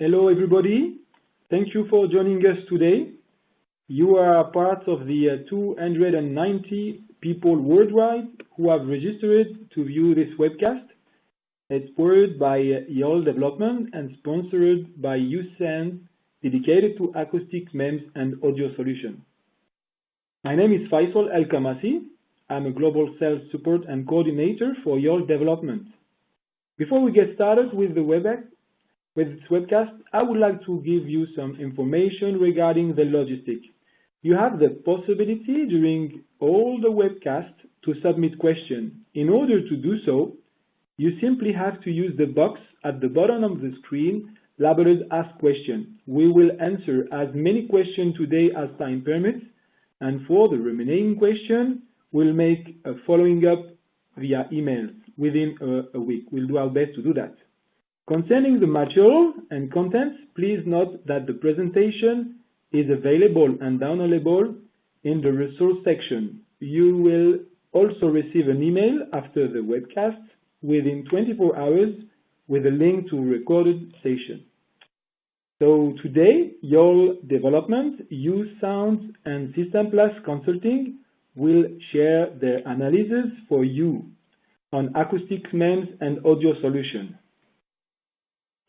Hello everybody, thank you for joining us today. You are part of the 290 people worldwide who have registered to view this webcast. It's powered by Yole Développement and sponsored by USound, dedicated to acoustic, MEMS and audio solutions. My name is Faisal El-Kamasi. I'm a global sales support and coordinator for Yole Développement. Before we get started with this webcast, I would like to give you some information regarding the logistics. You have the possibility during all the webcasts to submit questions. In order to do so, you simply have to use the box at the bottom of the screen labeled Ask Question. We will answer as many questions today as time permits, and for the remaining questions, we'll make a following up via email within a week. We'll do our best to do that. Concerning the material and contents, please note that the presentation is available and downloadable in the resource section. You will also receive an email after the webcast within 24 hours with a link to a recorded session. So today, Yole Développement, USound and System Plus Consulting will share their analysis for you on acoustic, MEMS and audio solutions.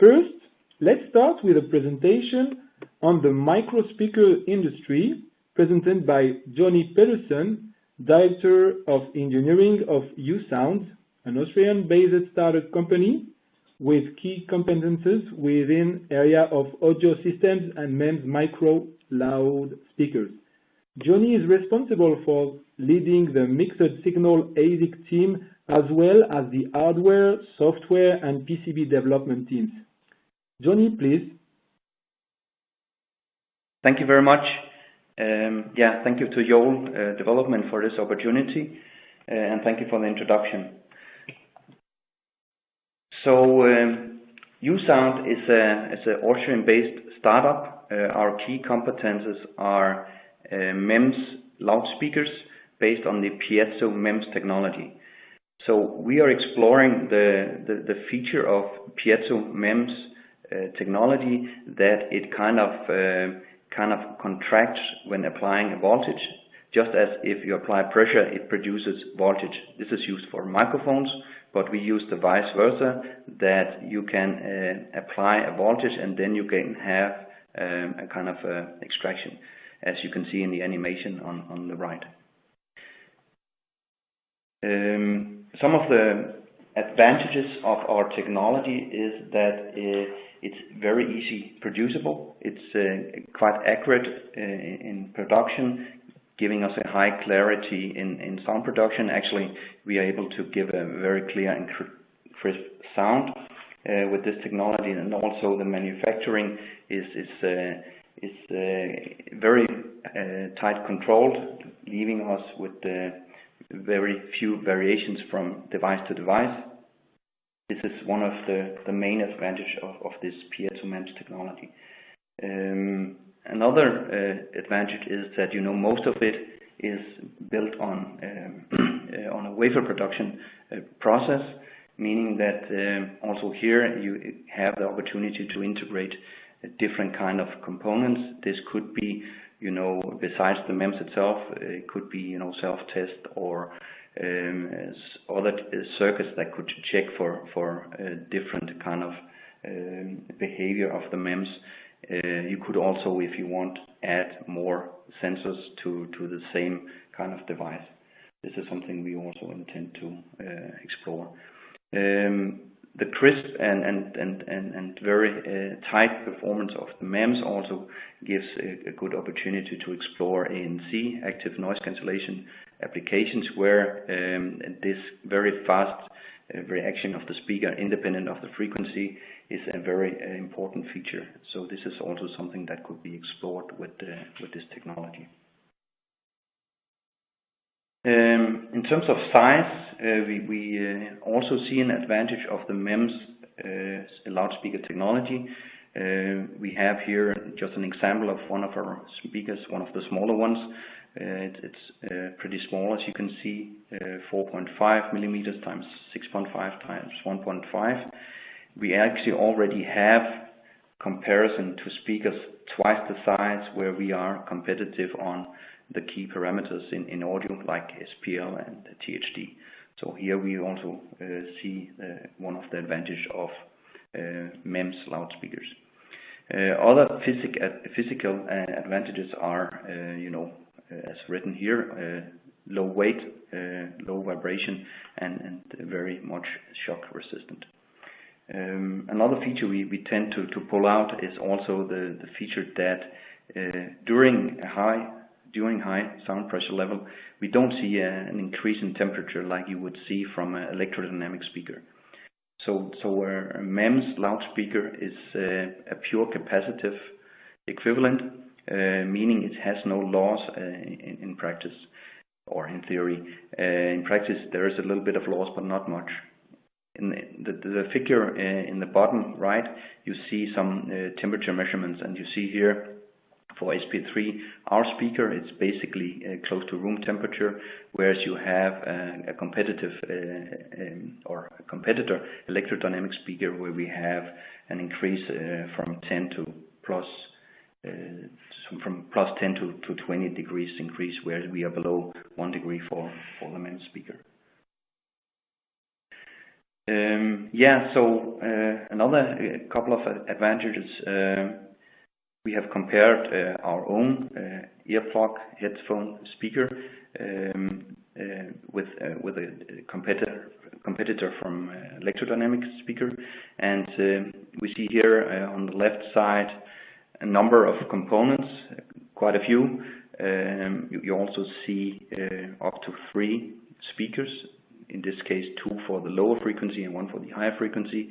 First, let's start with a presentation on the microspeaker industry presented by Johnny Pedersen, Director of Engineering of USound, an Austrian-based startup company with key competences within area of audio systems and MEMS micro loudspeakers. Johnny is responsible for leading the mixed signal ASIC team as well as the hardware, software and PCB development teams. Johnny, please. Thank you very much. Thank you to Yole Development for this opportunity, and thank you for the introduction. So, USound is an Austrian-based startup. Our key competences are MEMS loudspeakers based on the piezo MEMS technology. So we are exploring the feature of piezo MEMS technology that it kind of contracts when applying a voltage. Just as if you apply pressure, it produces voltage. This is used for microphones, but we use the vice versa, that you can apply a voltage and then you can have a kind of extraction, as you can see in the animation on the right. Some of the advantages of our technology is that it's very easy producible. It's quite accurate in production, giving us a high clarity in sound production. Actually, we are able to give a very clear and crisp sound with this technology, and also the manufacturing is very tight controlled, leaving us with very few variations from device to device. This is one of the main advantages of this piezo MEMS technology. Another advantage is that most of it is built on a wafer production process, meaning that also here you have the opportunity to integrate different kind of components. This could be, besides the MEMS itself, it could be, self-test or other circuits that could check for different kind of behavior of the MEMS. You could also, if you want, add more sensors to the same kind of device. This is something we also intend to explore. The crisp and very tight performance of the MEMS also gives a good opportunity to explore ANC, active noise cancellation applications, where this very fast reaction of the speaker, independent of the frequency, is a very important feature. So this is also something that could be explored with this technology. In terms of size, we also see an advantage of the MEMS loudspeaker technology. We have here just an example of one of our speakers, one of the smaller ones. It's pretty small, as you can see, 4.5 millimeters times 6.5 times 1.5. We actually already have comparison to speakers twice the size, where we are competitive on the key parameters in audio like SPL and THD. So here we also see one of the advantages of MEMS loudspeakers. Other physical advantages are, as written here, low weight, low vibration, and very much shock resistant. Another feature we tend to pull out is also the feature that during high sound pressure level, we don't see an increase in temperature like you would see from an electrodynamic speaker. So a MEMS loudspeaker is a pure capacitive equivalent, meaning it has no loss in practice or in theory. In practice, there is a little bit of loss, but not much. In the figure in the bottom right, you see some temperature measurements, and you see here for SP3, our speaker, it's basically close to room temperature, whereas you have a competitor electrodynamic speaker where we have an increase from 10 to plus from plus 10 to 20 degrees increase, whereas we are below 1 degree for the MEMS speaker. Another couple of advantages. We have compared our own earplug headphone speaker with a competitor from electrodynamic speaker, and we see here on the left side a number of components, quite a few. You also see up to 3 speakers. In this case, 2 for the lower frequency and 1 for the higher frequency.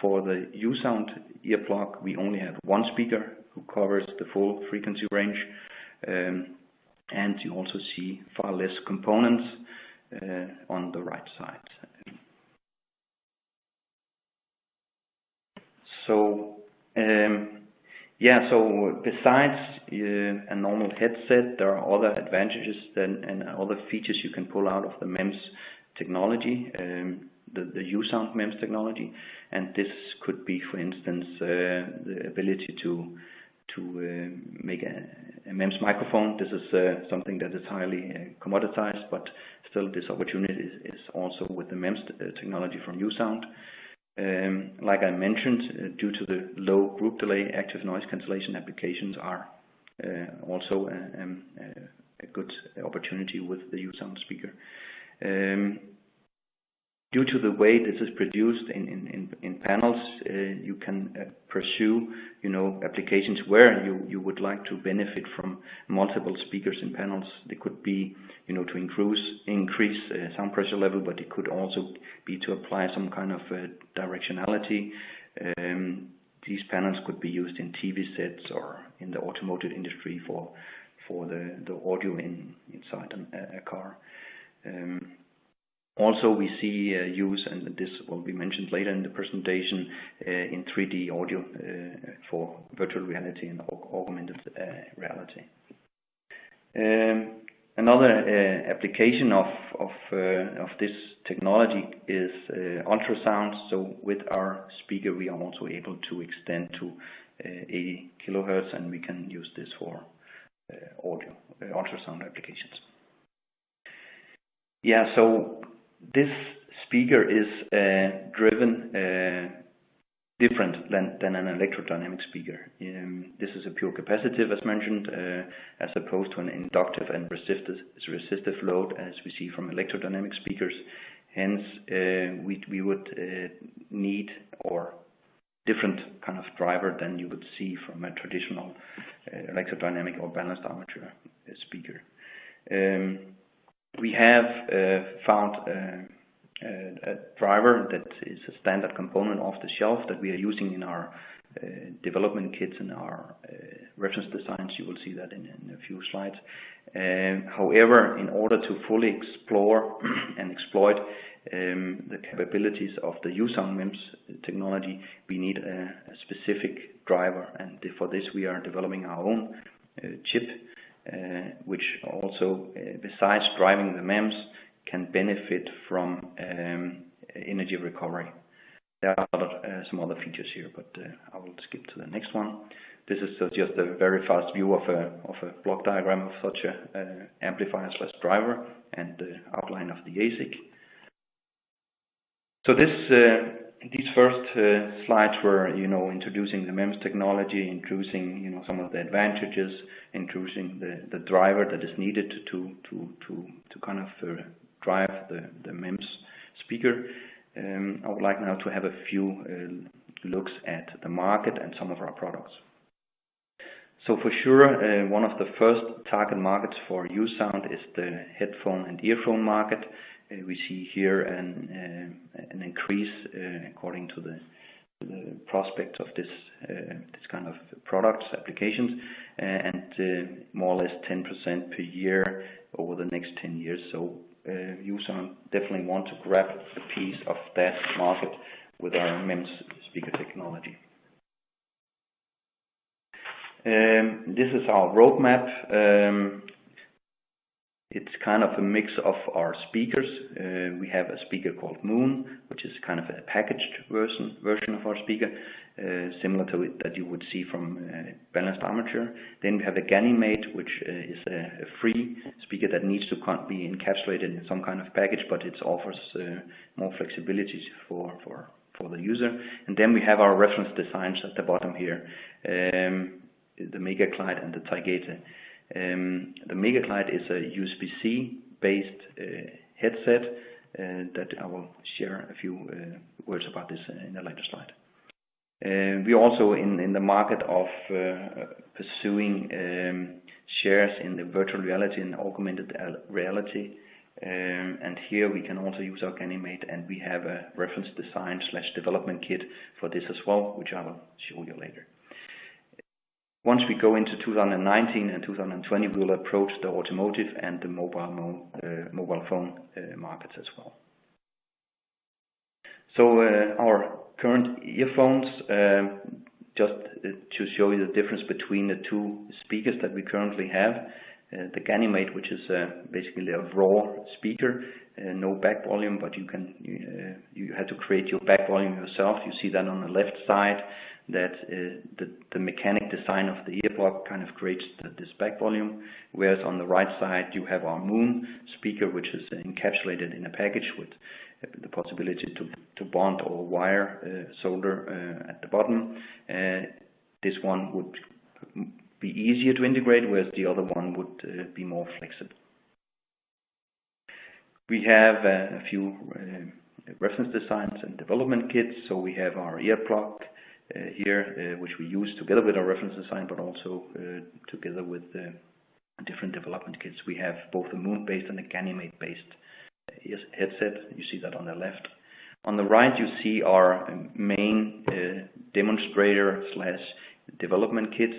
For the USound earplug, we only have 1 speaker who covers the full frequency range, and you also see far less components on the right side. So besides a normal headset, there are other advantages and other features you can pull out of the MEMS technology, the USound MEMS technology, and this could be, for instance, the ability to make a MEMS microphone. This is something that is highly commoditized, but still this opportunity is also with the MEMS technology from USound. Like I mentioned, due to the low group delay, active noise cancellation applications are also a good opportunity with the USound speaker. Due to the way this is produced in panels, you can pursue, applications where you would like to benefit from multiple speakers in panels. They could be, to increase sound pressure level, but it could also be to apply some kind of directionality. These panels could be used in TV sets or in the automotive industry for the audio inside a car. Also, we see use, and this will be mentioned later in the presentation, in 3D audio for virtual reality and augmented reality. Another application of this technology is ultrasound. So with our speaker, we are also able to extend to 80 kilohertz, and we can use this for audio ultrasound applications. So this speaker is driven different than an electrodynamic speaker. This is a pure capacitive, as mentioned, as opposed to an inductive and resistive load, as we see from electrodynamic speakers. Hence, we would need or different kind of driver than you would see from a traditional electrodynamic or balanced armature speaker. We have found a driver that is a standard component off the shelf that we are using in our development kits and our reference designs. You will see that in a few slides. However, in order to fully explore and exploit the capabilities of the USound MEMS technology, we need a specific driver, and for this we are developing our own chip, which also, besides driving the MEMS, can benefit from energy recovery. there are some other features here, but I will skip to the next one. This is just a very fast view of a block diagram of such a amplifier/driver and the outline of the ASIC. So these first slides were, introducing the MEMS technology, introducing, some of the advantages, introducing the driver that is needed to kind of drive the MEMS speaker. I would like now to have a few looks at the market and some of our products. So for sure, one of the first target markets for USound is the headphone and earphone market. We see here an increase according to the prospects of this kind of products, applications, and more or less 10% per year over the next 10 years. So USound definitely want to grab a piece of that market with our MEMS speaker technology. This is our roadmap. It's kind of a mix of our speakers. We have a speaker called Moon, which is kind of a packaged version of our speaker, similar to it that you would see from balanced armature. Then we have the Ganymede, which is a free speaker that needs to be encapsulated in some kind of package, but it offers more flexibility for the user. And then we have our reference designs at the bottom here, the MegaClide and the Taigete. The MegaClide is a USB-C based headset that I will share a few words about this in a later slide. We are also in the market of pursuing shares in the virtual reality and augmented reality, and here we can also use our Ganymede, and we have a reference design/development kit for this as well, which I will show you later. Once we go into 2019 and 2020, we will approach the automotive and the mobile phone markets as well. So our current earphones, just to show you the difference between the two speakers that we currently have. The Ganymede, which is basically a raw speaker, no back volume, but you have to create your back volume yourself. You see that on the left side, that the mechanic design of the earplug kind of creates this back volume, whereas on the right side you have our Moon speaker, which is encapsulated in a package with the possibility to bond or wire solder at the bottom. This one would be easier to integrate, whereas the other one would be more flexible. We have a few reference designs and development kits. So we have our earplug here, which we use together with our reference design, but also together with different development kits. We have both a Moon-based and a Ganymede-based headset. You see that on the left. On the right, you see our main demonstrator/development kit.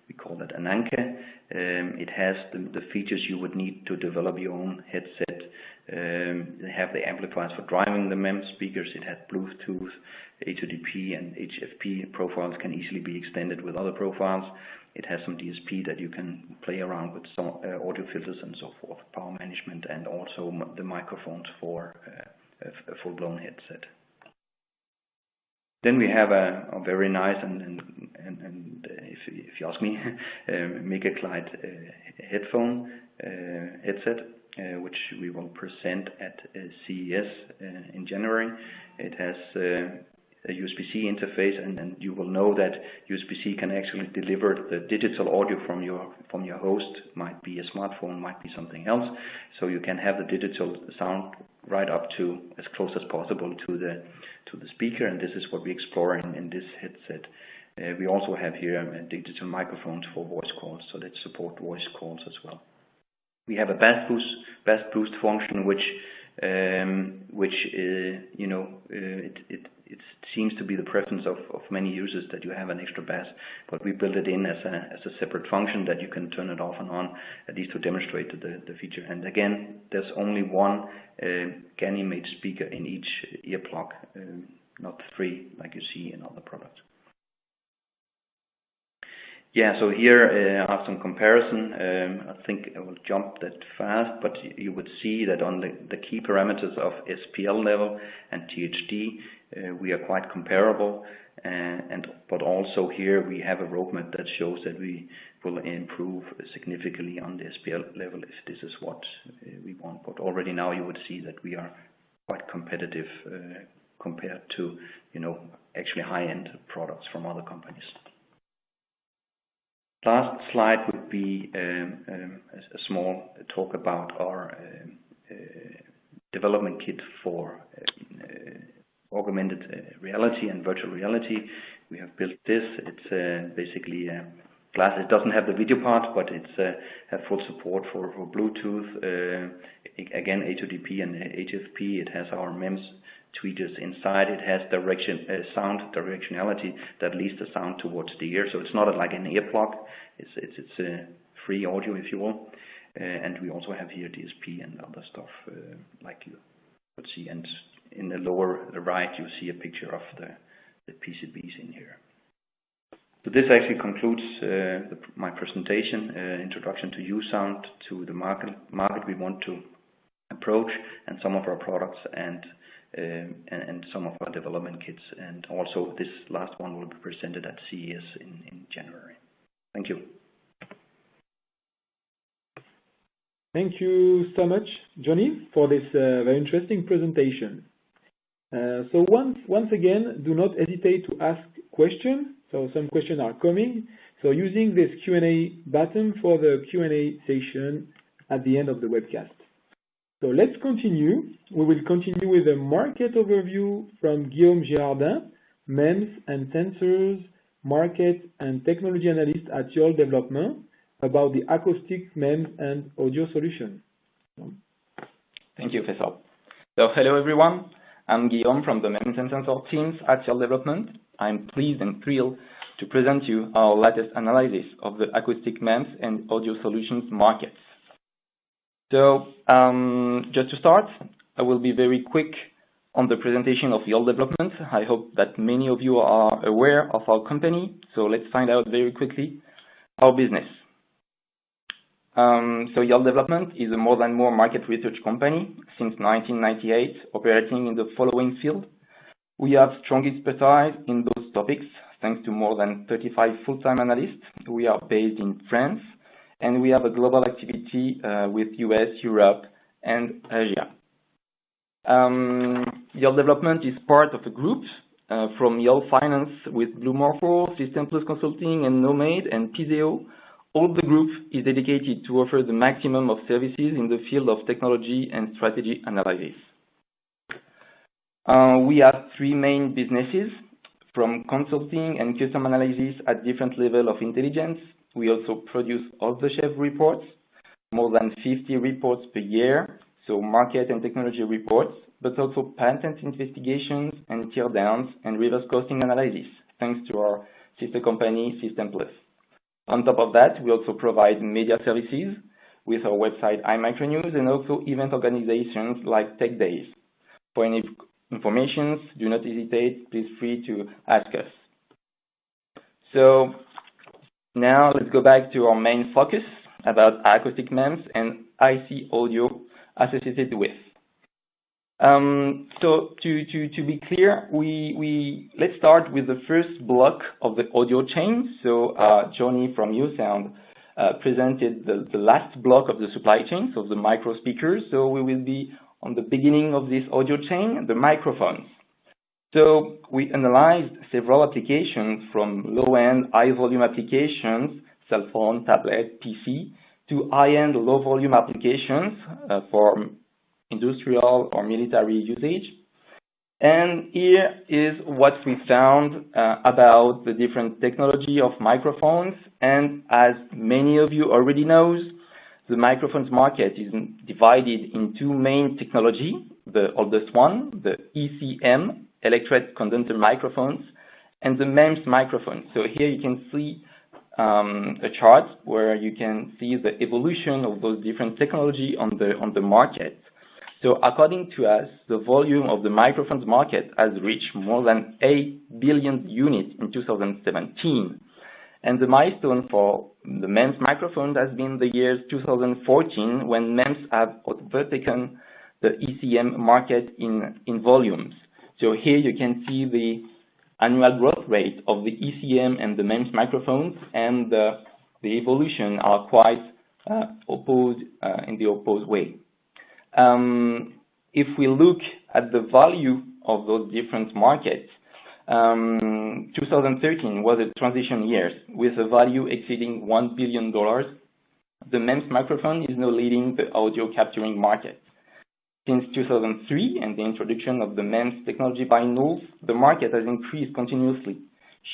We call that an Anke. It has the features you would need to develop your own headset. They have the amplifiers for driving the MEMS speakers. It has Bluetooth, HODP and HFP profiles can easily be extended with other profiles. It has some DSP that you can play around with, some audio filters and so forth, power management, and also the microphones for a full-blown headset. Then we have a very nice and if you ask me, MegaClide headset, which we will present at CES in January. It has a USB-C interface, and you will know that USB-C can actually deliver the digital audio from your host. Might be a smartphone, might be something else. So you can have the digital sound right up to as close as possible to the speaker, and this is what we explore in this headset. We also have here digital microphones for voice calls, so that support voice calls as well. We have a bass boost function, which it seems to be the preference of many users that you have an extra bass, but we build it in as a separate function that you can turn it off and on, at least to demonstrate the feature. And again, there's only one Ganymede speaker in each earplug, not three like you see in other products. Yeah, so here I have some comparison. I think I will jump that fast, but you would see that on the key parameters of SPL level and THD, we are quite comparable. But also here we have a roadmap that shows that we will improve significantly on the SPL level if this is what we want. But already now you would see that we are quite competitive compared to, actually high-end products from other companies. Last slide would be a small talk about our development kit for augmented reality and virtual reality. We have built this. It's basically glass. It doesn't have the video part, but it's have full support for Bluetooth. Again, A2DP and HFP. It has our MEMS tweeters inside. It has sound directionality that leads the sound towards the ear. So it's not like an earplug. It's free audio, if you will. And we also have here DSP and other stuff like you would see. And in the lower right, you see a picture of the PCBs in here. So this actually concludes my presentation, introduction to USound, to the market we want to approach, and some of our products and some of our development kits. And also this last one will be presented at CES in January. Thank you. Thank you so much, Johnny, for this very interesting presentation. So once again, do not hesitate to ask questions. So some questions are coming. So using this Q&A button for the Q&A session at the end of the webcast. So let's continue. We will continue with a market overview from Guillaume Girardin, MEMS and Sensors, Market and Technology Analyst at Yole Développement, about the acoustic MEMS and audio solution. Thank you, Professor. So hello everyone. I'm Guillaume from the MEMS and Sensor teams at Yole Développement. I'm pleased and thrilled to present you our latest analysis of the acoustic MEMS and audio solutions markets. So just to start, I will be very quick on the presentation of Yole Développement. I hope that many of you are aware of our company. So let's find out very quickly our business. So Yole Développement is a more than more market research company since 1998, operating in the following field. We have strong expertise in those topics, thanks to more than 35 full-time analysts. We are based in France, and we have a global activity with US, Europe, and Asia. Yole Développement is part of a group from Yole Finance with Blue Morpho, System Plus Consulting, and Nomade, and Piseo. All the group is dedicated to offer the maximum of services in the field of technology and strategy analysis. We have three main businesses, from consulting and custom analysis at different levels of intelligence. We also produce off-the-shelf reports, more than 50 reports per year, so market and technology reports, but also patent investigations and teardowns and reverse costing analysis, thanks to our sister company, System Plus. On top of that, we also provide media services with our website iMicronews and also event organizations like Tech Days. For any information, do not hesitate, please free to ask us. So now let's go back to our main focus about acoustic MEMS and IC audio associated with. So to be clear, let's start with the first block of the audio chain. So Johnny from USound presented the last block of the supply chain, so the micro speakers. So we will be on the beginning of this audio chain, the microphones. So we analyzed several applications from low-end, high-volume applications, cell phone, tablet, PC, to high-end, low-volume applications for industrial or military usage. And here is what we found about the different technology of microphones. And as many of you already know, the microphones market is divided in two main technology. The oldest one, the ECM, electret condenser microphones, and the MEMS microphones. So here you can see a chart where you can see the evolution of those different technology on the market. So according to us, the volume of the microphones market has reached more than 8 billion units in 2017. And the milestone for the MEMS microphones has been the year 2014, when MEMS have overtaken the ECM market in volumes. So here you can see the annual growth rate of the ECM and the MEMS microphones, and the evolution are quite opposed in the opposed way. If we look at the value of those different markets, 2013 was a transition year with a value exceeding $1 billion. The MEMS microphone is now leading the audio capturing market. Since 2003 and the introduction of the MEMS technology by Knowles, the market has increased continuously,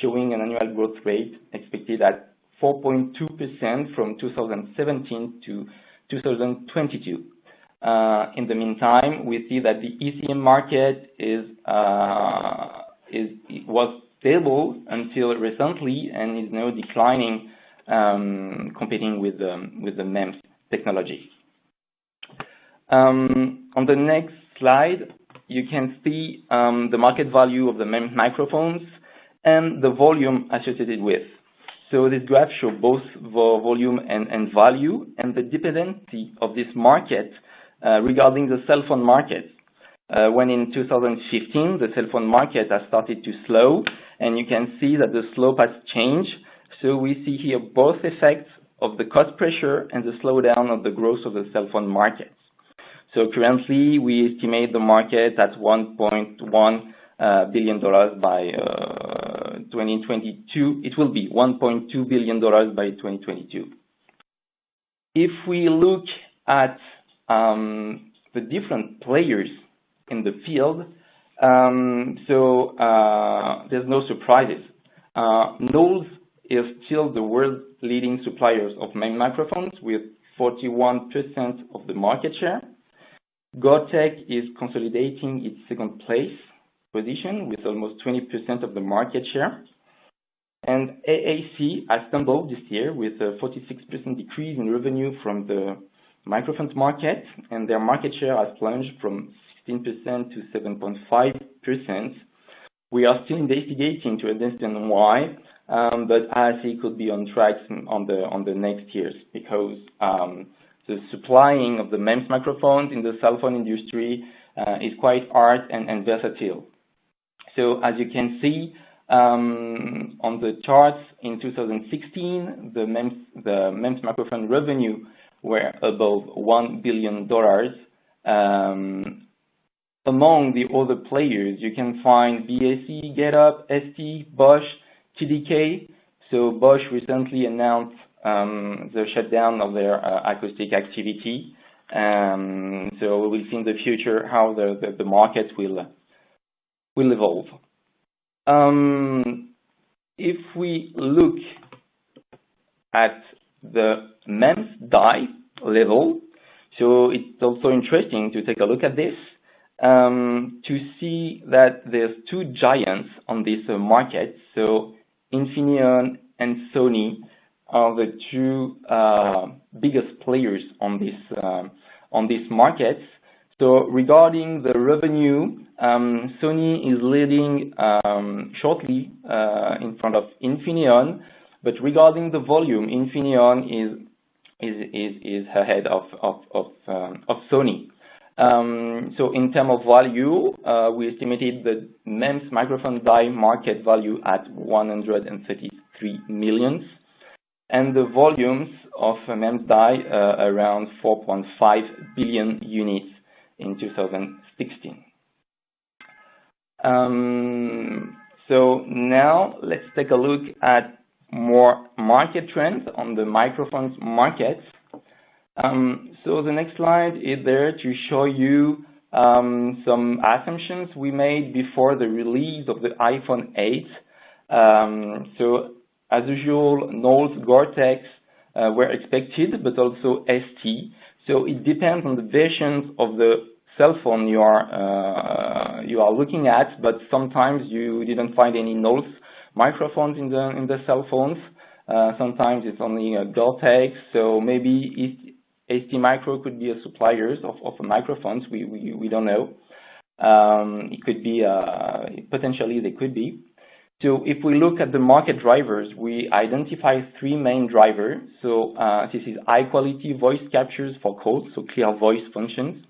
showing an annual growth rate expected at 4.2% from 2017 to 2022. In the meantime, we see that the ECM market was stable until recently and is now declining, competing with the MEMS technology. On the next slide, you can see the market value of the MEMS microphones and the volume associated with. So this graph shows both volume and value, and the dependency of this market regarding the cell phone market. When in 2015, the cell phone market has started to slow, and you can see that the slope has changed. So we see here both effects of the cost pressure and the slowdown of the growth of the cell phone market. So currently, we estimate the market at $1.1 billion by 2022. It will be $1.2 billion by 2022. If we look at the different players in the field, there's no surprises. Knowles is still the world leading suppliers of MEMS microphones with 41% of the market share. Gore-Tex is consolidating its second place position with almost 20% of the market share. And AAC has stumbled this year with a 46% decrease in revenue from the microphones market, and their market share has plunged from 16% to 7.5%. We are still investigating to understand why, but AAC could be on track on the next years, because the supplying of the MEMS microphones in the cell phone industry is quite hard and versatile. So as you can see on the charts, in 2016, the MEMS microphone revenue were above $1 billion. Among the other players, you can find BAC, GetUp, ST, Bosch, TDK. So Bosch recently announced the shutdown of their acoustic activity. So we will see in the future how the market will evolve. If we look at the MEMS die level, so it's also interesting to take a look at this to see that there's two giants on this market. So Infineon and Sony are the two biggest players on this market. So regarding the revenue, Sony is leading shortly in front of Infineon, but regarding the volume, Infineon is ahead of Sony. So in terms of value, we estimated the MEMS microphone die market value at 133 million, and the volumes of MEMS die around 4.5 billion units in 2016. So now let's take a look at more market trends on the microphones market. So the next slide is there to show you some assumptions we made before the release of the iPhone 8. So as usual, Knowles, Gore-Tex were expected, but also ST. So it depends on the versions of the cell phone you are looking at, but sometimes you didn't find any Knowles microphones in the cell phones. Sometimes it's only Gore-Tex. So maybe ST Micro could be a supplier of microphones. We don't know. It could be potentially they could be. So if we look at the market drivers, we identify three main drivers. So this is high quality voice captures for calls, so clear voice functions.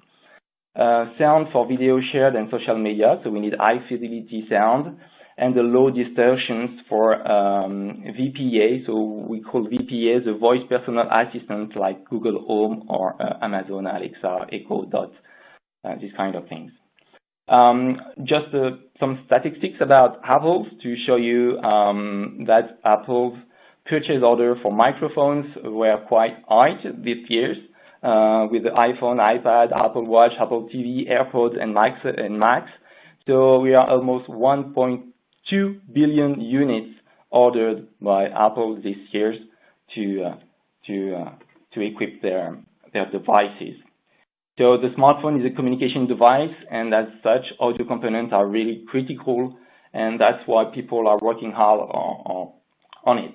Sound for video shared and social media, so we need high fidelity sound, and the low distortions for VPA, so we call VPA the voice personal assistant like Google Home or Amazon Alexa, Echo Dot, these kind of things. Just some statistics about Apple to show you that Apple's purchase order for microphones were quite high these years. With the iPhone, iPad, Apple Watch, Apple TV, AirPods, and Macs. So we are almost 1.2 billion units ordered by Apple this year to equip their devices. So the smartphone is a communication device, and as such, audio components are really critical, and that's why people are working hard on it.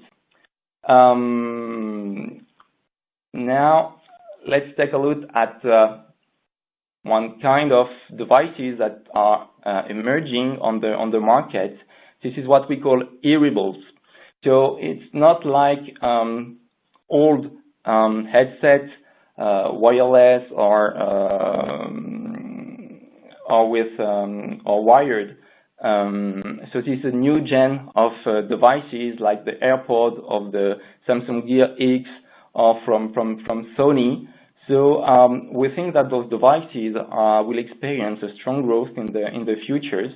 Now, let's take a look at one kind of devices that are emerging on the market. This is what we call hearables. So it's not like old headsets, wireless or wired. So this is a new gen of devices like the AirPod of the Samsung Gear X or from Sony. So we think that those devices will experience a strong growth in the futures.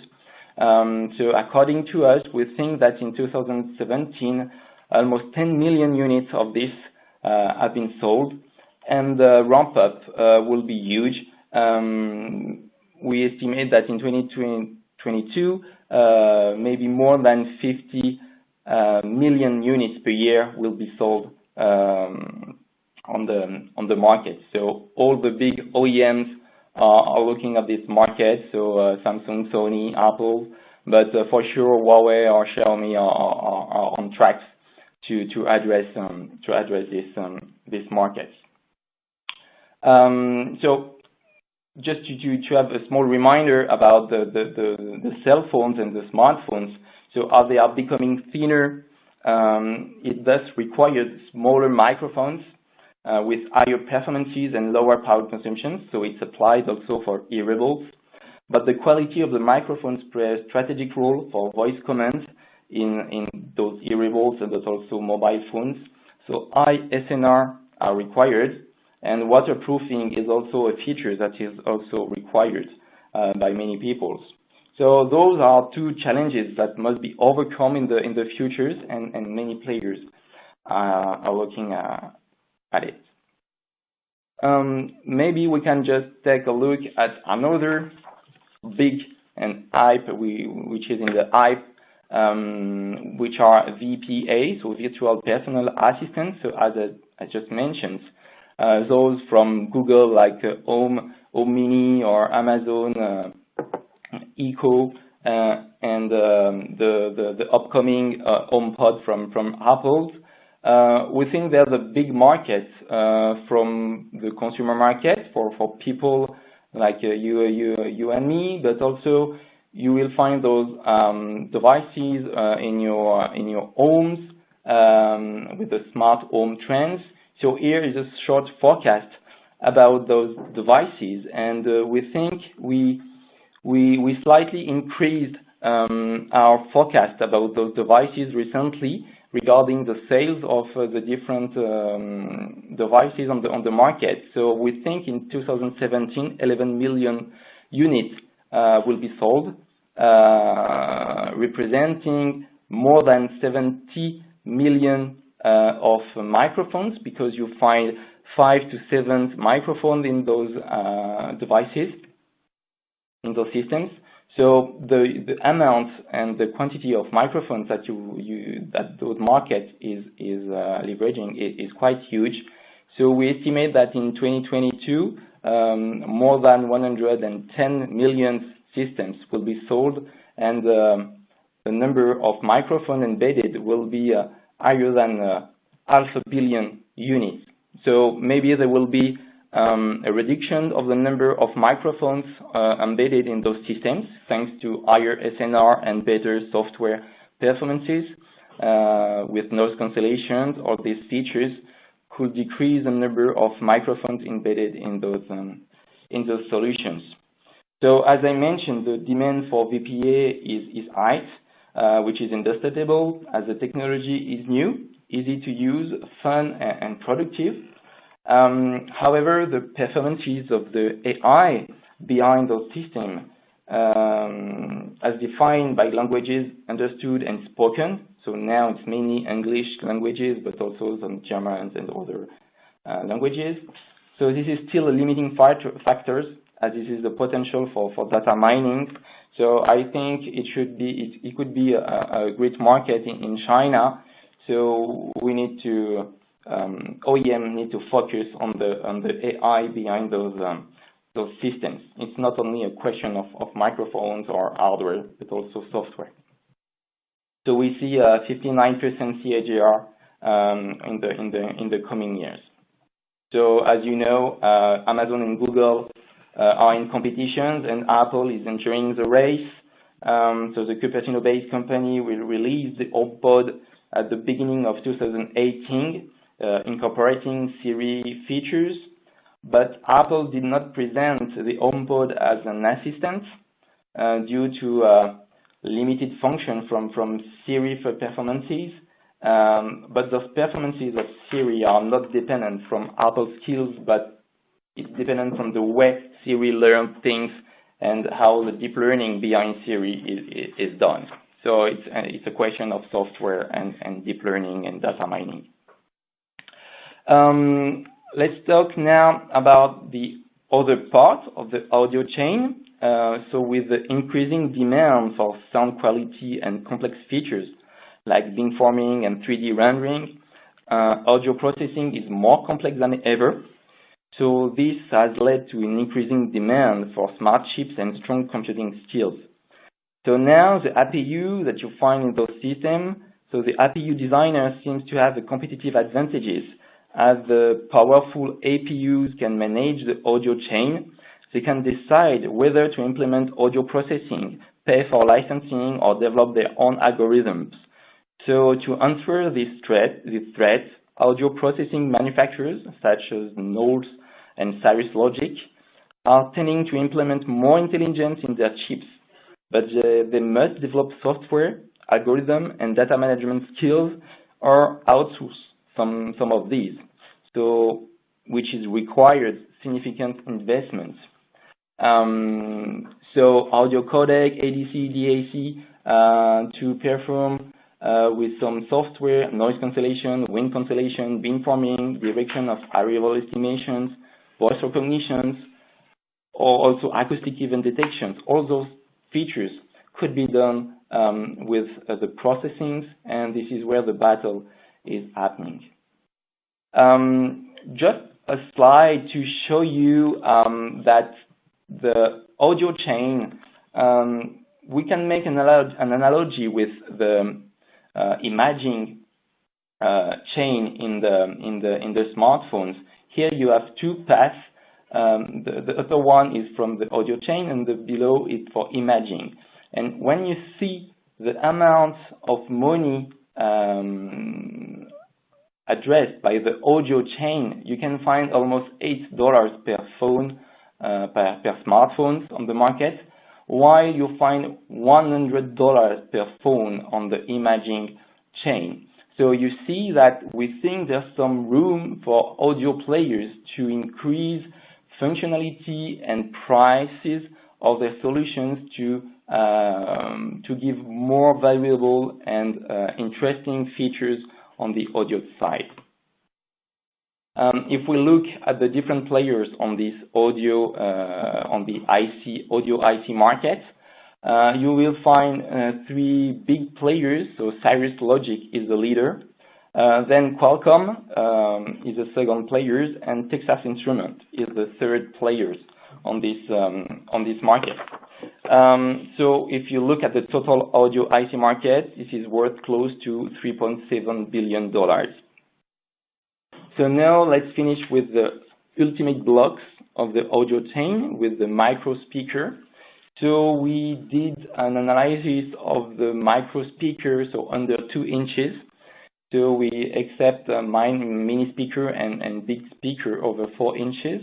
So according to us, we think that in 2017, almost 10 million units of this have been sold, and the ramp up will be huge. We estimate that in 2022, maybe more than 50 million units per year will be sold on the market. So all the big OEMs are looking at this market. So Samsung, Sony, Apple, but for sure Huawei or Xiaomi are on track to address this market. So just to have a small reminder about the cell phones and the smartphones. So as they are becoming thinner, it thus requires smaller microphones with higher performances and lower power consumption. So it's applied also for hearables. But the quality of the microphones plays a strategic role for voice commands in those hearables and also mobile phones. So high SNR are required, and waterproofing is also a feature that is also required by many people. So those are two challenges that must be overcome in the futures, and many players are looking at it. Maybe we can just take a look at another big and hype, which is in the hype, which are VPA, so virtual personal assistants. So as I just mentioned, those from Google like Home Mini or Amazon Echo, and the upcoming HomePod from Apple. We think there's a big market from the consumer market for people like you and me, but also you will find those devices in your homes with the smart home trends. So here is a short forecast about those devices, and we think we slightly increased our forecast about those devices recently regarding the sales of the different devices on the market. So we think in 2017, 11 million units will be sold, representing more than 70 million of microphones, because you find 5 to 7 microphones in those devices, in those systems. So the amount and the quantity of microphones that that those market is leveraging is quite huge. So we estimate that in 2022, more than 110 million systems will be sold, and the number of microphones embedded will be higher than 500 million units. So maybe there will be a reduction of the number of microphones embedded in those systems, thanks to higher SNR and better software performances with noise cancellations, or these features could decrease the number of microphones embedded in those solutions. So as I mentioned, the demand for VPA is high, which is understandable as the technology is new, easy to use, fun, and productive. However, the performances of the AI behind those systems, as defined by languages understood and spoken, so now it's mainly English languages, but also some German and other languages. So this is still a limiting factors, as this is the potential for data mining. So I think it could be a great market in China. So we need to OEM need to focus on the AI behind those systems. It's not only a question of microphones or hardware, but also software. So we see a 59% CAGR in the coming years. So as you know, Amazon and Google are in competitions, and Apple is entering the race. So the Cupertino-based company will release the HomePod at the beginning of 2018, incorporating Siri features. But Apple did not present the HomePod as an assistant due to limited function from Siri for performances. But those performances of Siri are not dependent from Apple's skills, but it's dependent from the way Siri learns things and how the deep learning behind Siri is done. So it's a question of software and deep learning and data mining. Let's talk now about the other part of the audio chain. So with the increasing demand for sound quality and complex features like beamforming and 3D rendering, audio processing is more complex than ever. So this has led to an increasing demand for smart chips and strong computing skills. So now the APU that you find in those systems, so the APU designer seems to have the competitive advantages, as the powerful APUs can manage the audio chain. They can decide whether to implement audio processing, pay for licensing, or develop their own algorithms. So to answer this threat, audio processing manufacturers such as Knowles and Cirrus Logic are tending to implement more intelligence in their chips, but they must develop software, algorithm, and data management skills, or outsource some of these, so which is required significant investments. So audio codec, ADC, DAC to perform with some software, noise cancellation, wind cancellation, beamforming, direction of arrival estimations, voice recognitions, or also acoustic event detections. All those features could be done with the processing, and this is where the battle is happening. Just a slide to show you that the audio chain, we can make an analogy with the imaging chain in the smartphones. Here you have two paths. The upper one is from the audio chain, and the below is for imaging. And when you see the amount of money addressed by the audio chain, you can find almost $8 per phone, per smartphone on the market, while you find $100 per phone on the imaging chain. So you see that we think there's some room for audio players to increase functionality and prices of their solutions to give more valuable and interesting features on the audio side. If we look at the different players on this audio, on the audio IC market, you will find three big players. So Cirrus Logic is the leader. Then Qualcomm is the second player, and Texas Instruments is the third player on this market. So if you look at the total audio IC market, this is worth close to $3.7 billion. So now let's finish with the ultimate blocks of the audio chain with the micro speaker. So we did an analysis of the micro speaker, so under 2 inches. So we accept a mini speaker and big speaker over 4 inches.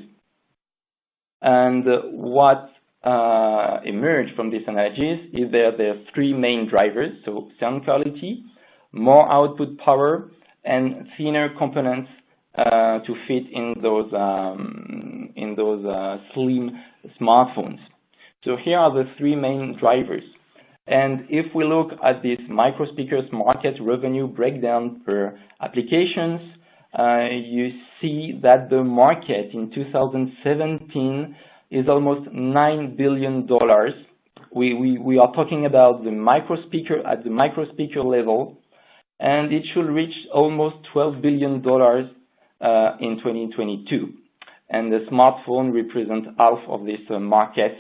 And what emerged from this analysis is there are 3 main drivers, so sound quality, more output power, and thinner components to fit in those slim smartphones. So here are the 3 main drivers. And if we look at this micro speakers market revenue breakdown per applications, you see that the market in 2017 is almost $9 billion. We are talking about the micro speaker at the micro speaker level, and it should reach almost $12 billion in 2022. And the smartphone represents half of this market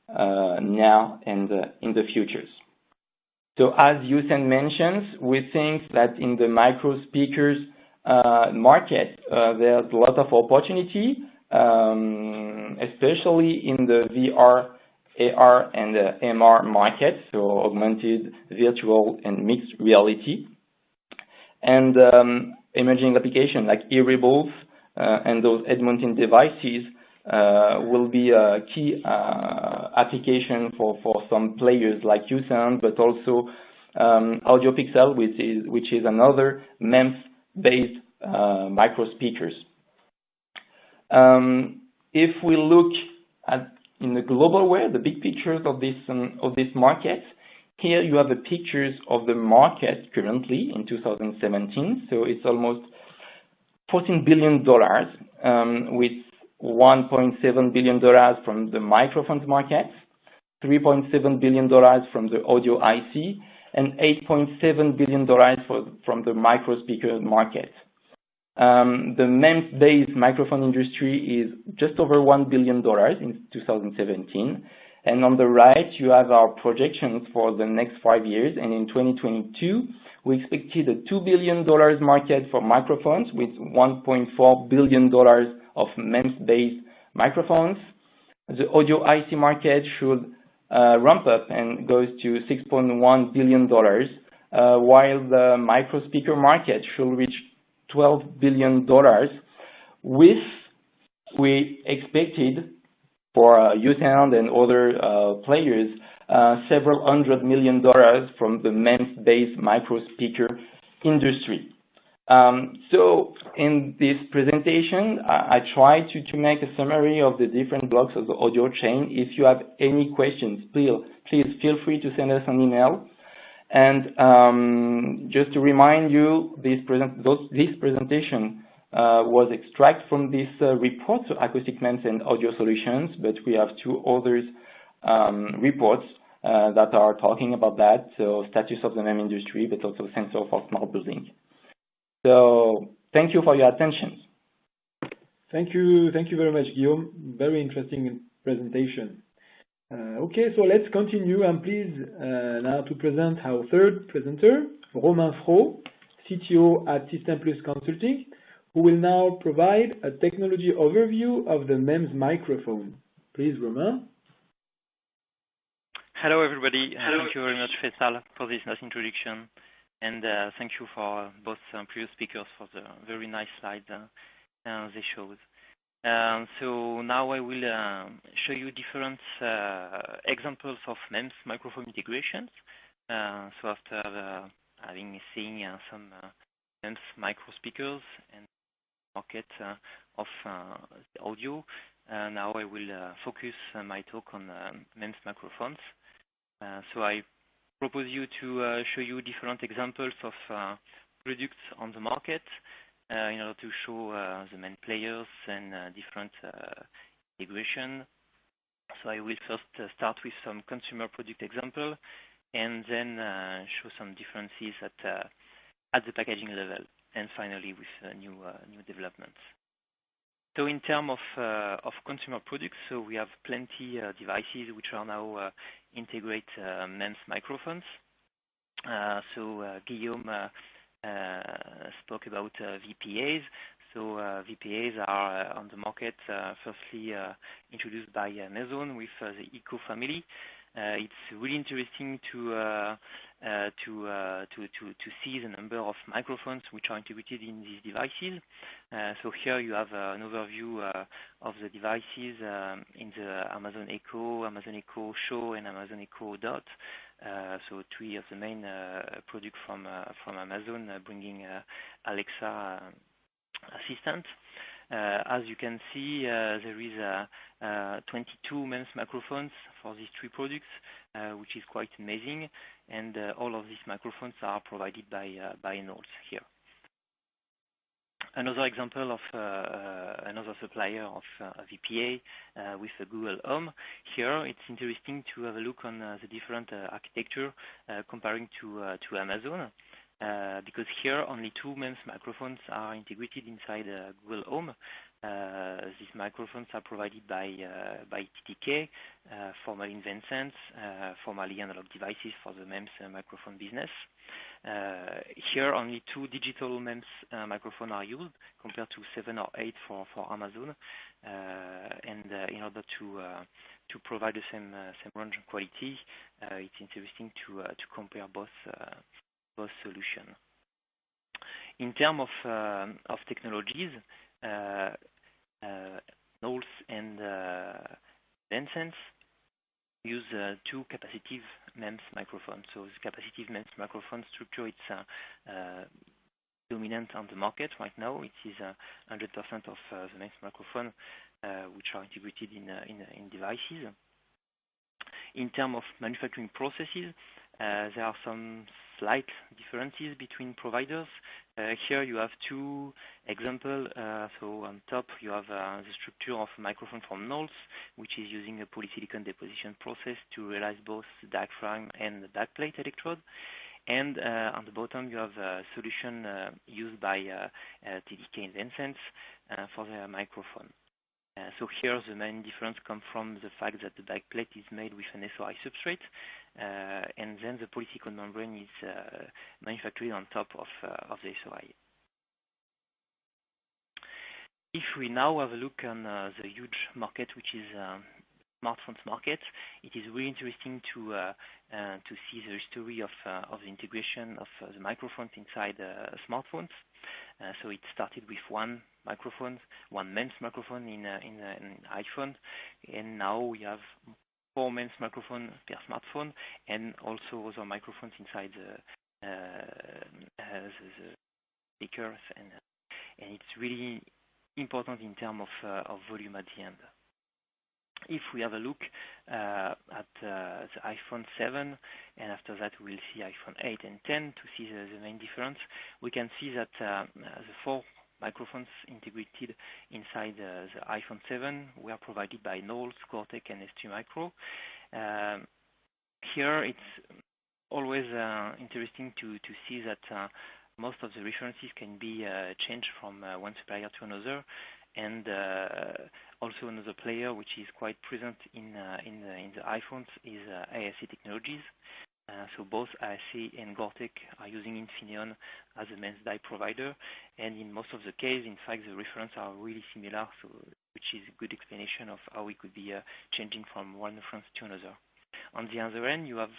now and in the futures. So as USound mentions, we think that in the micro speakers market, there's a lot of opportunity, especially in the VR, AR, and MR market, so augmented, virtual, and mixed reality. And emerging applications like hearables and those head-mounted devices will be a key application for some players like USound, but also AudioPixel, which is another MEMS-based micro speakers. If we look at in the global way, the big pictures of this market, here you have the pictures of the market currently in 2017. So it's almost $14 billion, with $1.7 billion from the microphones market, $3.7 billion from the audio IC, and $8.7 billion from the micro speaker market. The MEMS-based microphone industry is just over $1 billion in 2017. And on the right, you have our projections for the next 5 years. And in 2022, we expected a $2 billion market for microphones with $1.4 billion of MEMS-based microphones. The audio IC market should ramp up and goes to $6.1 billion, while the micro speaker market should reach $12 billion, with we expected for USound and other players several $100 million from the MEMS-based micro speaker industry. So in this presentation, I try to make a summary of the different blocks of the audio chain. If you have any questions, please feel free to send us an email. And just to remind you, this presentation was extracted from this report, so Acoustic, MEMS, and Audio Solutions, but we have 2 others reports that are talking about that, so status of the MEMS industry, but also sensor for smart building. So thank you for your attention. Thank you very much, Guillaume. Very interesting presentation. Okay, so let's continue. I'm pleased now to present our third presenter, Romain Fro, CTO at System Plus Consulting, who will now provide a technology overview of the MEMS microphone. Please, Romain. Hello, everybody. Thank you very much, Faisal, for this nice introduction. And thank you for both previous speakers for the very nice slides they showed. So now I will show you different examples of MEMS microphone integrations. So after having seen some MEMS micro speakers and market of the audio, now I will focus my talk on MEMS microphones. So I propose you to show you different examples of products on the market in order to show the main players and different integration. So I will first start with some consumer product example, and then show some differences at the packaging level, and finally with new developments. So in terms of consumer products, so we have plenty devices which are now integrate MEMS microphones. So Guillaume spoke about VPAs. So VPAs are on the market, firstly introduced by Amazon with the Eco family. It's really interesting to see the number of microphones which are integrated in these devices. So here you have an overview of the devices in the Amazon Echo, Amazon Echo Show, and Amazon Echo Dot. So three of the main products from Amazon, bringing Alexa assistant. As you can see, there is 22 MEMS microphones for these three products, which is quite amazing. And all of these microphones are provided by Knowles here. Another example of another supplier of VPA with Google Home. Here, it's interesting to have a look on the different architecture comparing to Amazon. Because here only two MEMS microphones are integrated inside Google Home. These microphones are provided by TDK, formerly Invensense, formerly Analog Devices for the MEMS microphone business. Here only two digital MEMS microphones are used compared to 7 or 8 for Amazon. And in order to provide the same range of quality, it's interesting to compare both solutions. In terms of technologies, Knowles and Invensense use two capacitive MEMS microphones. So the capacitive MEMS microphone structure it's dominant on the market right now. It is 100% of the MEMS microphone which are integrated in devices. In terms of manufacturing processes, there are some slight differences between providers. Here you have two examples. So on top you have the structure of a microphone from Knowles, which is using a polysilicon deposition process to realize both the diaphragm and the backplate electrode. And on the bottom you have a solution used by TDK Invensense for their microphone. So here the main difference comes from the fact that the backplate is made with an SOI substrate, and then the polysilicon membrane is manufactured on top of the SOI. If we now have a look on the huge market, which is smartphones market, it is really interesting to see the history of the integration of the microphones inside smartphones. So it started with one MEMS microphone in iPhone, and now we have 4 MEMS microphones per smartphone, and also other microphones inside the speakers, and it's really important in terms of volume at the end. If we have a look at the iPhone 7, and after that we'll see iPhone 8 and 10 to see the main difference, we can see that the 4 microphones integrated inside the iPhone 7 were provided by Knowles, Cortec, and STMicro. Here it's always interesting to see that most of the references can be changed from one supplier to another. And also another player which is quite present in the iPhones is ASC Technologies. So both ASC and Cortec are using Infineon as a MEMS die provider, and in most of the case, in fact, the references are really similar, so which is a good explanation of how we could be changing from one reference to another. On the other end, you have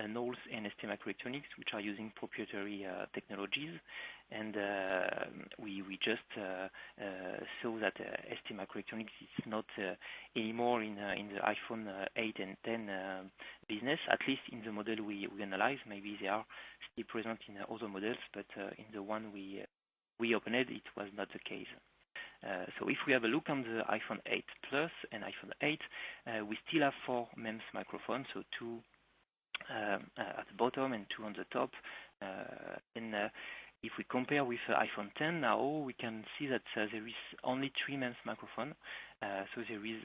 Knowles and STMicroelectronics, which are using proprietary technologies, and we just saw that STMicroelectronics is not anymore in the iPhone 8 and 10 business, at least in the model we analyze. Maybe they are still present in other models, but in the one we opened, it was not the case. So if we have a look on the iPhone 8 Plus and iPhone 8, we still have 4 MEMS microphones, so 2 at the bottom and 2 on the top. If we compare with iPhone 10 now, we can see that there is only 3 MEMS microphones. So there is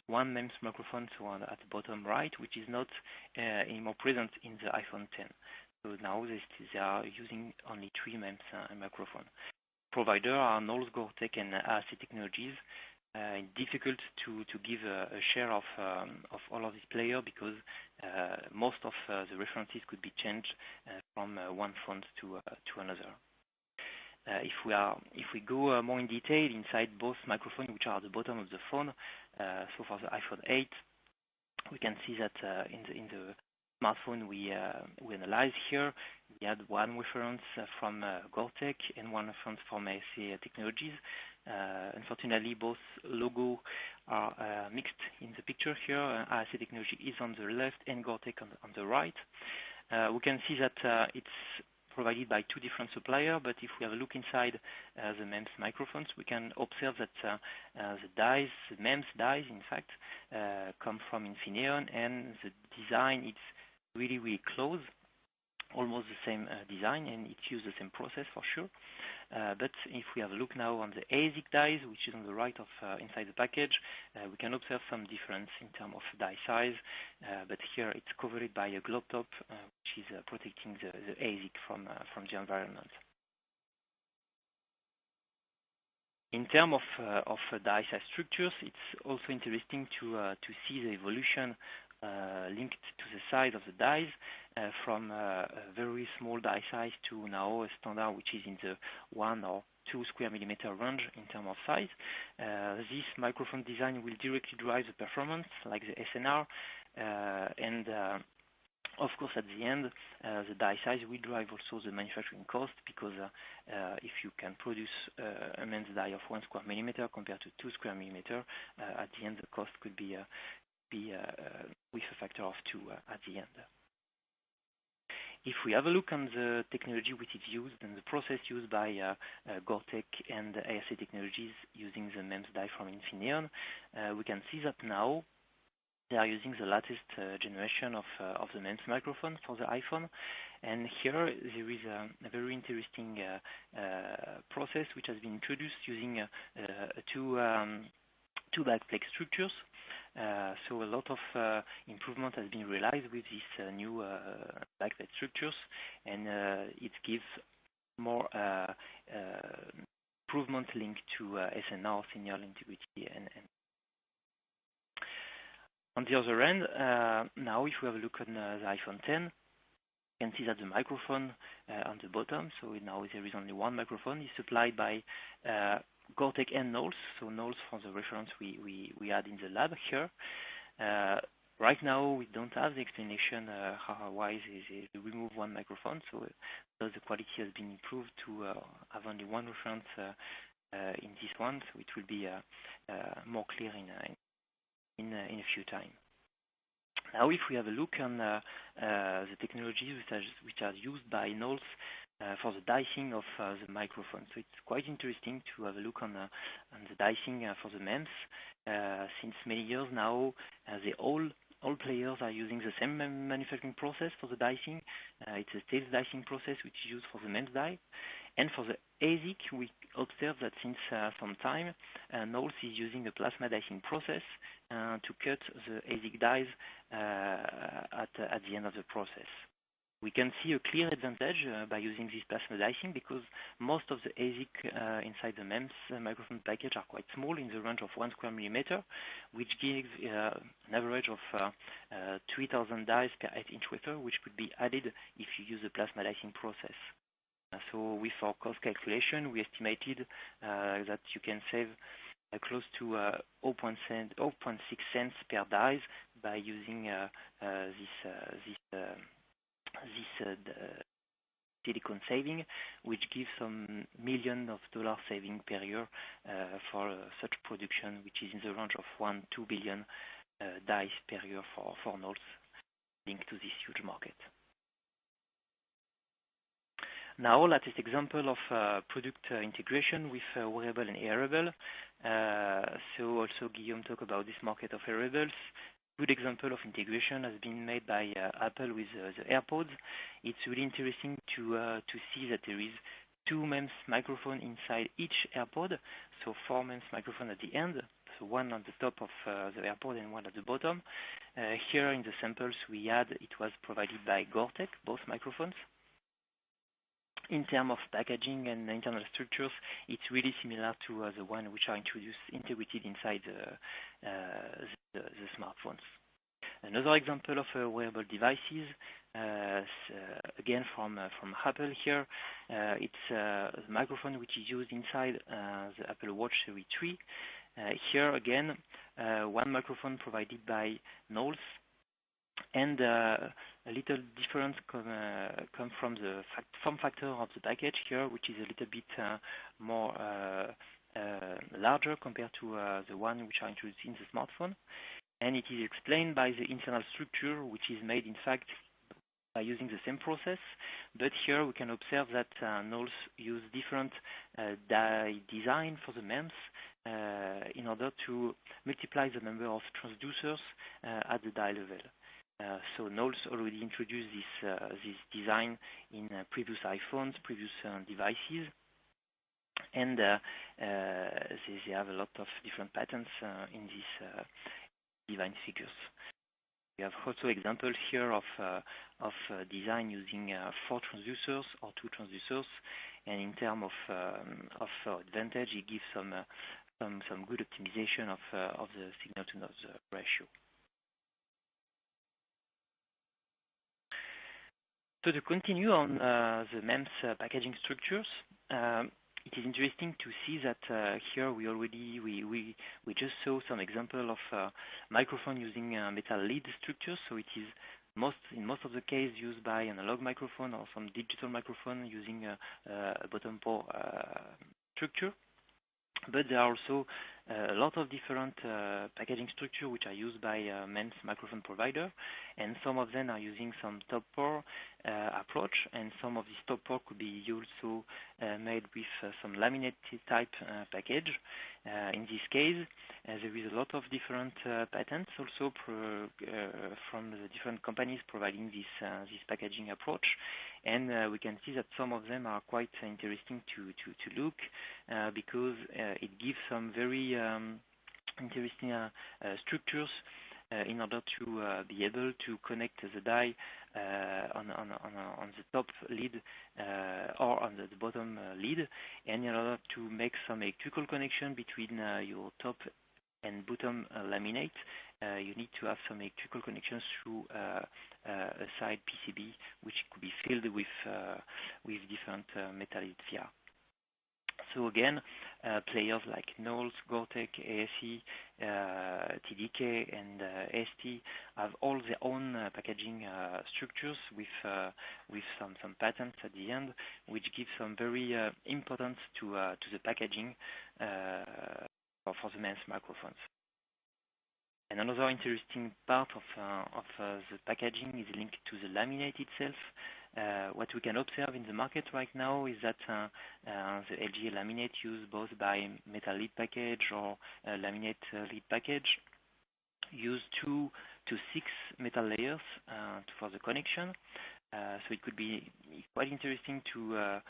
1 MEMS microphone at the bottom right, which is not anymore present in the iPhone 10. So now they are using only 3 MEMS microphones. Provider are Knowles, Cortec, and ASC Technologies. Difficult to give a share of all of these players because most of the references could be changed from one phone to another. If we go more in detail inside both microphones, which are at the bottom of the phone, so for the iPhone 8, we can see that in the smartphone we analyze here, we had one reference from Gore-Tex and one reference from ASA Technologies. Unfortunately, both logos are mixed in the picture here. ASA Technology is on the left and Gore-Tex on the right. We can see that it's provided by two different suppliers, but if we have a look inside the MEMS microphones, we can observe that the dies, the MEMS dies, in fact, come from Infineon, and the design is really, really close, almost the same design, and it uses the same process for sure. But if we have a look now on the ASIC dies, which is on the right of inside the package, we can observe some difference in terms of die size, but here it's covered by a globe top, which is protecting the ASIC from the environment. In terms of die size structures, it's also interesting to see the evolution linked to the size of the dies from a very small die size to now a standard which is in the 1 or 2 square millimeter range in terms of size. This microphone design will directly drive the performance, like the SNR, and of course at the end the die size will drive also the manufacturing cost, because if you can produce a MEMS die of 1 square millimeter compared to 2 square millimeter, at the end the cost could be with a factor of 2 at the end. If we have a look on the technology which is used and the process used by Gore-Tex and ASA Technologies using the MEMS die from Infineon, we can see that now they are using the latest generation of the MEMS microphone for the iPhone. And here there is a very interesting process which has been introduced using two backplate structures. So a lot of improvement has been realized with these new backplate structures, and it gives more improvement linked to SNR, signal integrity, and on the other end, now if we have a look on the iPhone 10, you can see that the microphone on the bottom, so now there is only one microphone, is supplied by Gore-Tex and Knowles. So Knowles for the reference we had in the lab here. Right now we don't have the explanation why they remove one microphone, so the quality has been improved to have only one reference in this one, so it will be more clear in a few time. Now if we have a look on the technologies which are used by Knowles for the dicing of the microphone. So it's quite interesting to have a look on the dicing for the MEMS. Since many years now, all players are using the same manufacturing process for the dicing. It's a stage dicing process which is used for the MEMS die. And for the ASIC, we observe that since some time, Knowles is using a plasma dicing process to cut the ASIC dies at the end of the process. We can see a clear advantage by using this plasma dicing, because most of the ASIC inside the MEMS microphone package are quite small, in the range of 1 square millimeter, which gives an average of 3,000 dies per 8-inch wafer, which could be added if you use the plasma dicing process. So with our cost calculation, we estimated that you can save close to 0.6 cents per dies by using this silicon saving, which gives some millions of dollars saving per year for such production, which is in the range of 1-2 billion dies per year for Knowles, linked to this huge market. Now, latest example of product integration with wearable and hearable. So also Guillaume talked about this market of hearables. Good example of integration has been made by Apple with the AirPods. It's really interesting to see that there is 2 MEMS microphones inside each AirPod, so 4 MEMS microphones at the end, so one on the top of the AirPod and one at the bottom. Here in the samples we had, it was provided by Gore-Tex, both microphones. In terms of packaging and internal structures, it's really similar to the one which are integrated inside the smartphones. Another example of wearable devices, again from Apple here, it's the microphone which is used inside the Apple Watch Series 3. Here again, one microphone provided by Knowles, and a little difference come from the form factor of the package here, which is a little bit more larger compared to the one which are introduced in the smartphone. And it is explained by the internal structure, which is made in fact by using the same process. But here we can observe that Knowles use different die design for the MEMS in order to multiply the number of transducers at the die level. So Knowles already introduced this design in previous iPhones, previous devices, and they have a lot of different patents in these design figures. We have also examples here of design using 4 transducers or 2 transducers, and in terms of advantage, it gives some good optimization of the signal-to-noise ratio. So to continue on the MEMS packaging structures, it is interesting to see that here we just saw some example of microphone using metal lead structures. So it is in most of the case used by analog microphone or some digital microphone using a bottom pole structure. But there are also a lot of different packaging structure which are used by MEMS microphone provider, and some of them are using some top pore approach, and some of this top pore could be also made with some laminated type package. In this case, there is a lot of different patents also from the different companies providing this packaging approach, and we can see that some of them are quite interesting to look because it gives some very interesting structures in order to be able to connect the die on the top lid or on the bottom lid, and in order to make some electrical connection between your top and bottom laminate, you need to have some electrical connections through a side PCB, which could be filled with different metal via. So again, players like Knowles, Gore-Tex, ASE, TDK, and ST have all their own packaging structures with some patents at the end, which gives some very importance to the packaging for the MEMS microphones. And another interesting part of the packaging is linked to the laminate itself. What we can observe in the market right now is that the LGA laminate used both by metal lead package or laminate lead package use 2 to 6 metal layers for the connection. So it could be quite interesting to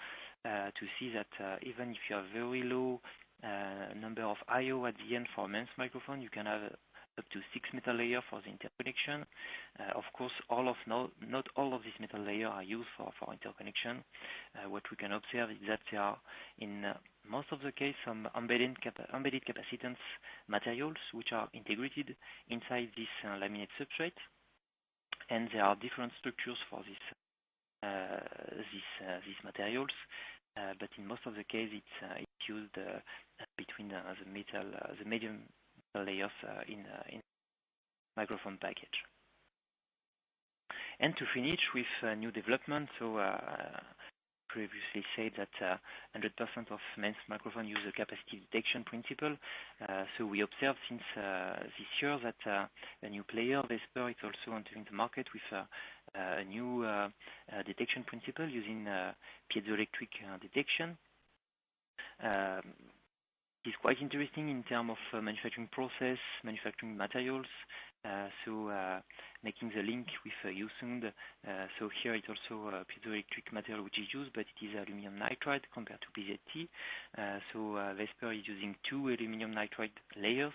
see that even if you have very low number of I/O at the end for a MEMS microphone, you can have up to 6 metal layers for the interconnection. Of course, not all of these metal layers are used for interconnection. What we can observe is that there are, in most of the case, some embedded capacitance materials which are integrated inside this laminate substrate, and there are different structures for these materials. But in most of the case, it's used between the medium layers in microphone package. And to finish with new development, so previously said that 100% of MEMS microphone use the capacity detection principle. So we observed since this year that a new player, Vesper, is also entering the market with a new detection principle using piezoelectric detection. It's quite interesting in terms of manufacturing process, manufacturing materials, so making the link with USound. So here it's also a piezoelectric material which is used, but it is aluminum nitride compared to PZT. So Vesper is using 2 aluminum nitride layers,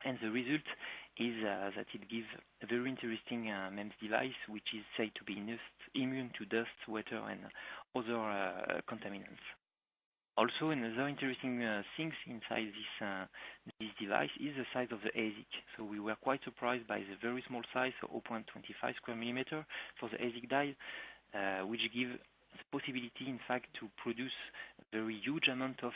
and the result is that it gives a very interesting MEMS device which is said to be immune to dust, water, and other contaminants. Also, another interesting things inside this device is the size of the ASIC. So we were quite surprised by the very small size, so 0.25 square millimeter for the ASIC die, which give the possibility, in fact, to produce a very huge amount of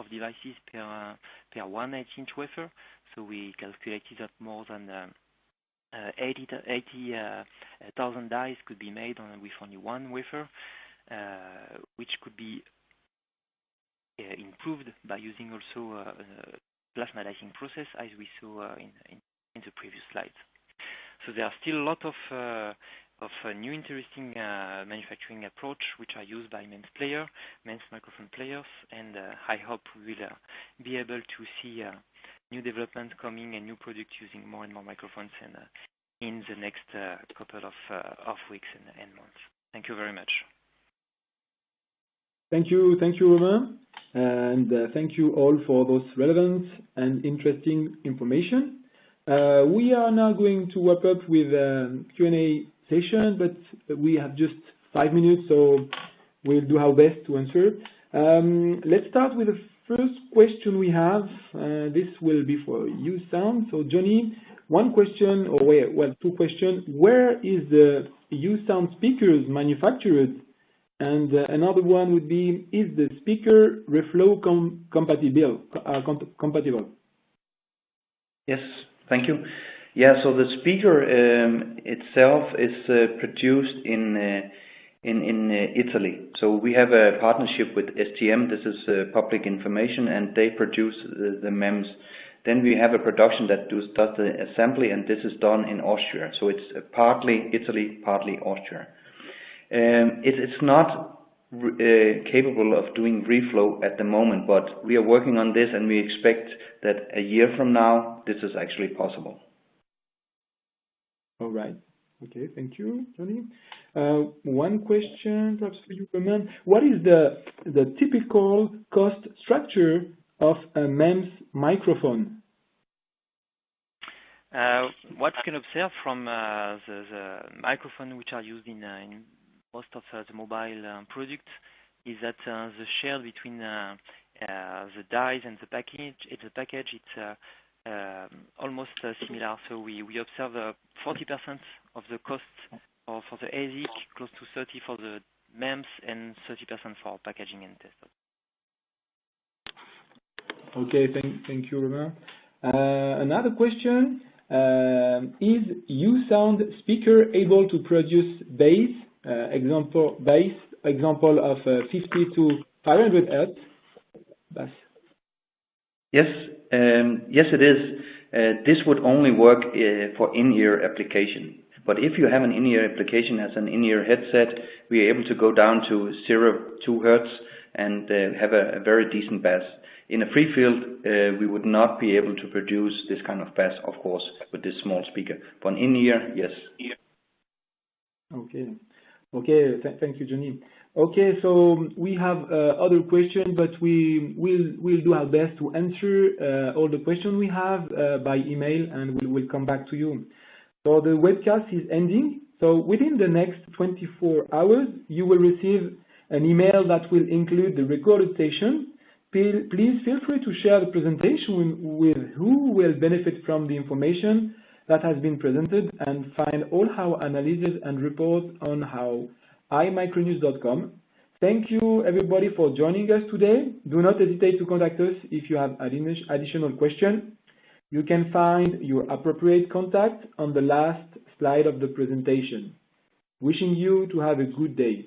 devices per 1 8-inch wafer. So we calculated that more than 80,000 dies could be made with only one wafer, which could be improved by using also a plasma dicing process, as we saw in the previous slides. So there are still a lot of new interesting manufacturing approach which are used by MEMS microphone players, and I hope we will be able to see new development coming and new products using more and more microphones in the next couple of weeks and months. Thank you very much. Thank you, Romain, and thank you all for those relevant and interesting information. We are now going to wrap up with a Q&A session, but we have just 5 minutes, so we'll do our best to answer. Let's start with the first question we have. This will be for USound. So Johnny, one question, or well, two questions. Where is the USound speakers manufactured? And another one would be, is the speaker reflow compatible? Yes, thank you. Yeah, so the speaker itself is produced in Italy. So we have a partnership with STM. This is public information, and they produce the MEMS. Then we have a production that does the assembly, and this is done in Austria. So it's partly Italy, partly Austria. It's not capable of doing reflow at the moment, but we are working on this, and we expect that a year from now, this is actually possible. All right. Okay, thank you, Johnny. One question, perhaps for you, Romain. What is the typical cost structure of a MEMS microphone? What we can observe from the microphone which are used in most of the mobile products is that the share between the dies and the package, it's almost similar. So we observe 40% of the cost for the ASIC, close to 30% for the MEMS, and 30% for packaging and test. Okay, thank you, Romain. Another question: is USound speaker able to produce bass? Example of 50 to 500 Hz bass. Yes, yes, it is. This would only work for in-ear application. But if you have an in-ear application as an in-ear headset, we are able to go down to 0.2 Hz and have a very decent bass. In a free field, we would not be able to produce this kind of bass, of course, with this small speaker. But in-ear, yes. Okay. Okay, thank you, Johnny. Okay, so we have other questions, but we'll do our best to answer all the questions we have by email, and we'll come back to you. So the webcast is ending. So within the next 24 hours, you will receive an email that will include the recorded session. Please feel free to share the presentation with who will benefit from the information that has been presented, and find all our analyses and reports on our imicronews.com. Thank you, everybody, for joining us today. Do not hesitate to contact us if you have additional questions. You can find your appropriate contact on the last slide of the presentation. Wishing you to have a good day.